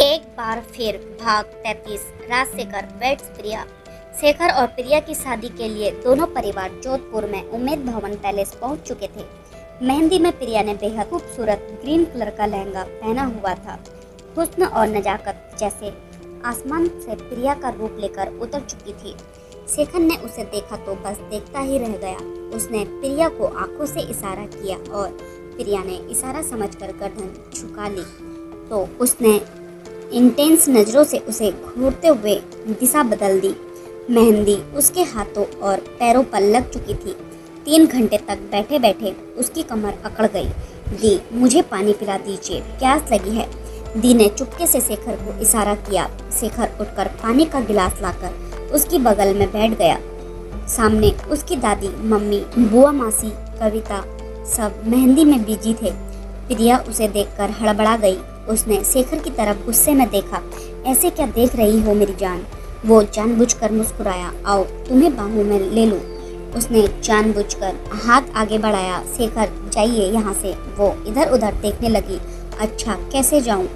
एक बार फिर भाग 33 राजशेखर वेड्स प्रिया। शेखर और प्रिया की शादी के लिए दोनों परिवार जोधपुर में उम्मेद भवन पैलेस पहुंच चुके थे। मेहंदी में प्रिया ने बेहद खूबसूरत ग्रीन कलर का लहंगा पहना हुआ था। हुस्न और नजाकत जैसे आसमान से प्रिया का रूप लेकर उतर चुकी थी। शेखर ने उसे देखा तो बस देखता ही रह गया। उसने प्रिया को आंखों से इशारा किया और प्रिया ने इशारा समझकर गर्दन झुका ली तो उसने इंटेंस नज़रों से उसे घूरते हुए दिशा बदल दी। मेहंदी उसके हाथों और पैरों पर लग चुकी थी। 3 घंटे तक बैठे बैठे उसकी कमर अकड़ गई। दी, मुझे पानी पिला दीजिए, प्यास लगी है। दी ने चुपके से शेखर को इशारा किया। शेखर उठकर पानी का गिलास लाकर उसकी बगल में बैठ गया। सामने उसकी दादी, मम्मी, बुआ, मासी, कविता सब मेहंदी में बिजी थे। प्रिया उसे देखकर हड़बड़ा गई। उसने शेखर की तरफ गुस्से में देखा। ऐसे क्या देख रही हो मेरी जान? वो जानबूझकर मुस्कुराया। आओ तुम्हें बाहों में ले लूं। उसने जानबूझकर हाथ आगे बढ़ाया। शेखर, जाइए यहाँ से। वो इधर उधर देखने लगी। अच्छा, कैसे जाऊँ?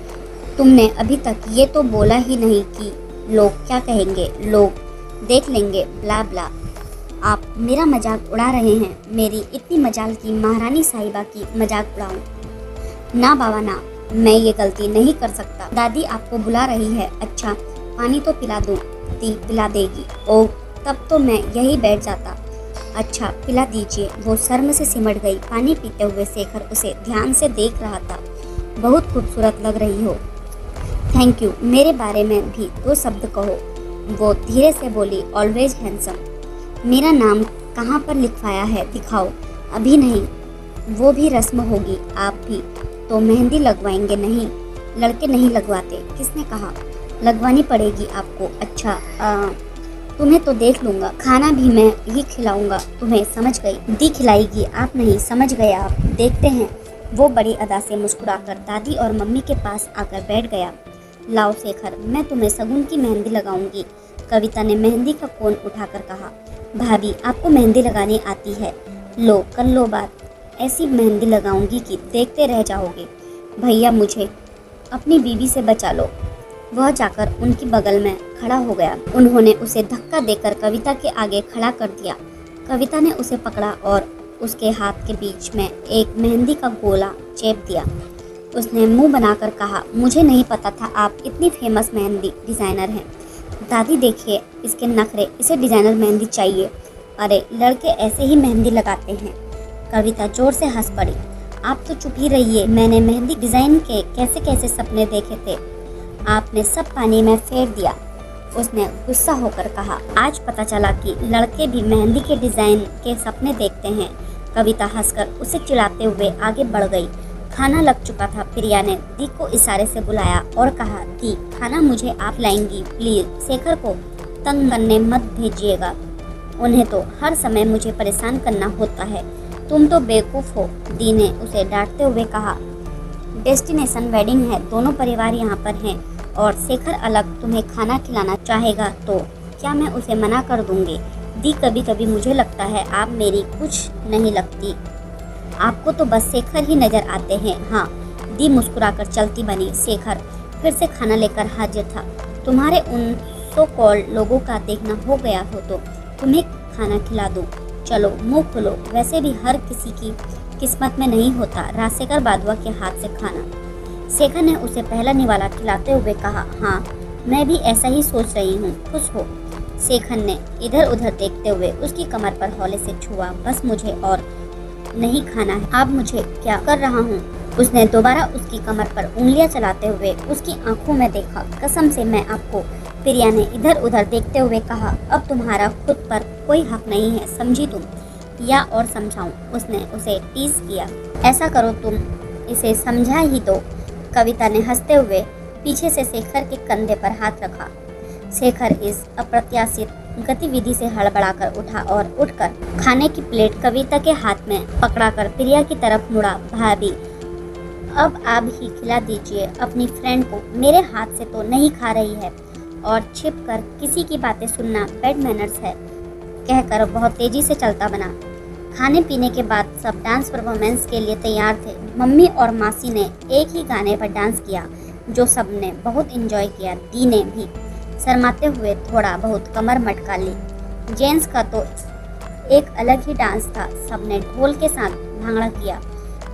तुमने अभी तक ये तो बोला ही नहीं कि लोग क्या कहेंगे, लोग देख लेंगे, ब्ला ब्ला। आप मेरा मजाक उड़ा रहे हैं। मेरी इतनी मजाल की महारानी साहिबा की मजाक उड़ाऊं? ना बाबा ना, मैं ये गलती नहीं कर सकता। दादी आपको बुला रही है। अच्छा, पानी तो पिला दूं? दी पिला देगी। ओह, तब तो मैं यही बैठ जाता। अच्छा, पिला दीजिए। वो शर्म से सिमट गई। पानी पीते हुए शेखर उसे ध्यान से देख रहा था। बहुत खूबसूरत लग रही हो। Thank you. मेरे बारे में भी 2 शब्द कहो। वो धीरे से बोली। Always handsome. मेरा नाम कहाँ पर लिखवाया है? दिखाओ। अभी नहीं, वो भी रस्म होगी। आप भी तो मेहंदी लगवाएंगे? नहीं, लड़के नहीं लगवाते। किसने कहा? लगवानी पड़ेगी आपको। अच्छा, तुम्हें तो देख लूँगा। खाना भी मैं ही खिलाऊँगा तुम्हें, समझ गई? दी खिलाएगी, आप नहीं। समझ गए आप, देखते हैं। वो बड़ी अदा से मुस्कुराकर दादी और मम्मी के पास आकर बैठ गया। लाओ शेखर, मैं तुम्हें शगुन की मेहंदी लगाऊंगी। कविता ने मेहंदी का कोन उठाकर कहा। भाभी, आपको मेहंदी लगानी आती है? लो, कर लो बात। ऐसी मेहंदी लगाऊंगी कि देखते रह जाओगे। भैया, मुझे अपनी बीवी से बचा लो। वह जाकर उनकी बगल में खड़ा हो गया। उन्होंने उसे धक्का देकर कविता के आगे खड़ा कर दिया। कविता ने उसे पकड़ा और उसके हाथ के बीच में एक मेहंदी का गोला चेप दिया। उसने मुंह बनाकर कहा, मुझे नहीं पता था आप इतनी फेमस मेहंदी डिज़ाइनर हैं। दादी देखिए इसके नखरे, इसे डिज़ाइनर मेहंदी चाहिए। अरे, लड़के ऐसे ही मेहंदी लगाते हैं। कविता जोर से हंस पड़ी। आप तो चुप ही रहिए। मैंने मेहंदी डिज़ाइन के कैसे कैसे सपने देखे थे, आपने सब पानी में फेर दिया। उसने गुस्सा होकर कहा। आज पता चला कि लड़के भी मेहंदी के डिज़ाइन के सपने देखते हैं। कविता हंसकर उसे चिढ़ाते हुए आगे बढ़ गई। खाना लग चुका था। प्रिया ने दी को इशारे से बुलाया और कहा, दी, खाना मुझे आप लाएंगी प्लीज़। शेखर को तंग करने मत भेजिएगा। उन्हें तो हर समय मुझे परेशान करना होता है। तुम तो बेवकूफ़ हो। दी ने उसे डांटते हुए कहा। डेस्टिनेशन वेडिंग है, दोनों परिवार यहाँ पर हैं और शेखर अलग तुम्हें खाना खिलाना चाहेगा तो क्या मैं उसे मना कर दूँगी? दी, कभी कभी मुझे लगता है आप मेरी कुछ नहीं लगती। आपको तो बस शेखर ही नज़र आते हैं। हाँ, दी मुस्कुराकर चलती बनी। शेखर फिर से खाना लेकर हाजिर था। तुम्हारे उन सो कॉल्ड लोगों का देखना हो गया हो तो तुम्हें खाना खिला दूँ। चलो मुंह खोलो। वैसे भी हर किसी की किस्मत में नहीं होता राजशेखर बादुआ के हाथ से खाना। शेखर ने उसे पहला निवाला खिलाते हुए कहा। हाँ, मैं भी ऐसा ही सोच रही हूँ। खुश हो? शेखर ने इधर उधर देखते हुए उसकी कमर पर हौले से छुआ। बस मुझे और नहीं खाना है। आप मुझे क्या कर रहा हूँ? उसने दोबारा उसकी कमर पर उंगलियां चलाते हुए उसकी आंखों में देखा। कसम से मैं आपको। प्रिया ने इधर उधर देखते हुए कहा। अब तुम्हारा खुद पर कोई हक नहीं है, समझी तुम? या और समझाऊं? उसने उसे टीज किया। ऐसा करो, तुम इसे समझा ही दो। कविता ने हंसते हुए पीछे से शेखर के कंधे पर हाथ रखा। शेखर इस अप्रत्याशित गतिविधि से हड़बड़ाकर उठा और उठकर खाने की प्लेट कविता के हाथ में पकड़ाकर प्रिया की तरफ मुड़ा। भाभी, अब आप ही खिला दीजिए अपनी फ्रेंड को। मेरे हाथ से तो नहीं खा रही है और छिपकर किसी की बातें सुनना बैड मैनर्स है, कहकर बहुत तेजी से चलता बना। खाने पीने के बाद सब डांस परफॉर्मेंस के लिए तैयार थे। मम्मी और मासी ने एक ही गाने पर डांस किया। जो सबने बहुत एंजॉय किया। दी ने भी शर्माते हुए थोड़ा बहुत कमर मटका ली। जेंट्स का तो एक अलग ही डांस था, सबने ढोल के साथ भांगड़ा किया।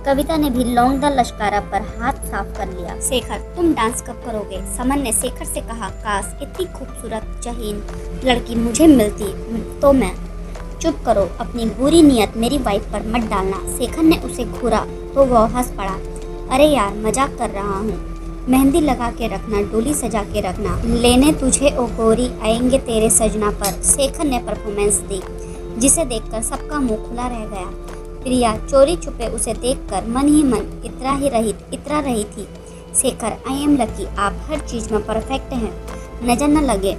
कविता ने भी लौंग द लश्कारा पर हाथ साफ कर लिया। शेखर, तुम डांस कब करोगे? समन ने शेखर से कहा। काश इतनी खूबसूरत जहीन लड़की मुझे मिलती तो मैं। चुप करो, अपनी बुरी नियत मेरी वाइफ पर मत डालना। शेखर ने उसे घूरा तो वह हंस पड़ा। अरे यार, मजाक कर रहा हूँ। मेहंदी लगा के रखना, डोली सजा के रखना, लेने तुझे ओ गोरी आएंगे तेरे सजना पर। शेखर ने परफॉर्मेंस दी जिसे देखकर सबका मुंह खुला रह गया। प्रिया चोरी छुपे उसे देखकर मन ही मन इतरा रही थी। शेखर, आई एम लकी, आप हर चीज में परफेक्ट हैं, नजर न लगे।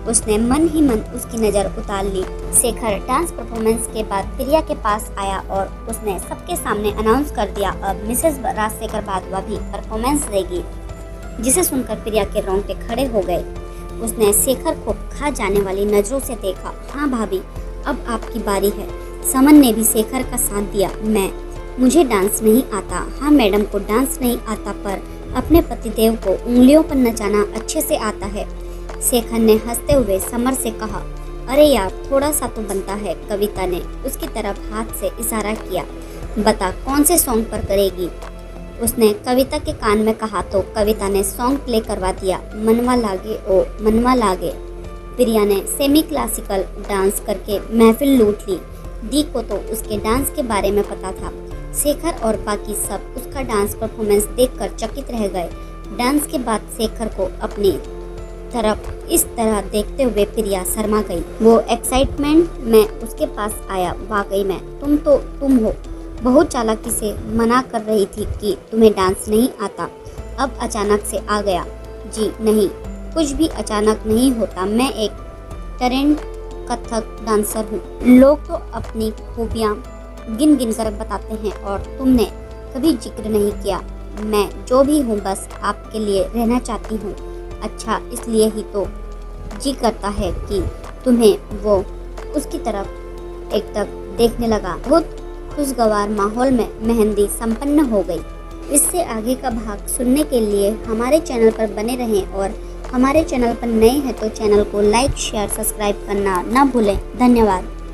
उसने मन ही मन उसकी नज़र उतार ली। शेखर डांस परफॉर्मेंस के बाद प्रिया के पास आया और उसने सबके सामने अनाउंस कर दिया, अब मिसेस राजशेखर बादवा भी परफॉर्मेंस देगी। जिसे सुनकर प्रिया के रोंगटे खड़े हो गए। उसने शेखर को खा जाने वाली नज़रों से देखा। हाँ भाभी, अब आपकी बारी है। समन ने भी शेखर का साथ दिया। मुझे डांस नहीं आता। हाँ मैडम को डांस नहीं आता, पर अपने पतिदेव को उंगलियों पर नचाना अच्छे से आता है। शेखर ने हंसते हुए समर से कहा। अरे यार, थोड़ा सा तो बनता है। कविता ने उसकी तरफ हाथ से इशारा किया। बता कौन से सॉन्ग पर करेगी? उसने कविता के कान में कहा तो कविता ने सॉन्ग प्ले करवा दिया। मनवा लागे ओ मनवा लागे। प्रिया ने सेमी क्लासिकल डांस करके महफिल लूट ली। दी को तो उसके डांस के बारे में पता था। शेखर और बाकी सब उसका डांस परफॉर्मेंस देखकर चकित रह गए। डांस के बाद शेखर को अपनी तरफ इस तरह देखते हुए प्रिया शर्मा गई। वो एक्साइटमेंट में उसके पास आया। वाकई में तुम हो। बहुत चालाकी से मना कर रही थी कि तुम्हें डांस नहीं आता, अब अचानक से आ गया। जी नहीं, कुछ भी अचानक नहीं होता। मैं एक ट्रेंड कथक डांसर हूँ। लोग तो अपनी खूबियाँ गिन गिन कर बताते हैं और तुमने कभी जिक्र नहीं किया। मैं जो भी हूँ बस आपके लिए रहना चाहती हूँ। अच्छा, इसलिए ही तो जी करता है कि तुम्हें वो उसकी तरफ एकटक देखने लगा। बहुत खुशगवार माहौल में मेहंदी संपन्न हो गई। इससे आगे का भाग सुनने के लिए हमारे चैनल पर बने रहें और हमारे चैनल पर नए हैं तो चैनल को लाइक शेयर सब्सक्राइब करना ना भूलें। धन्यवाद।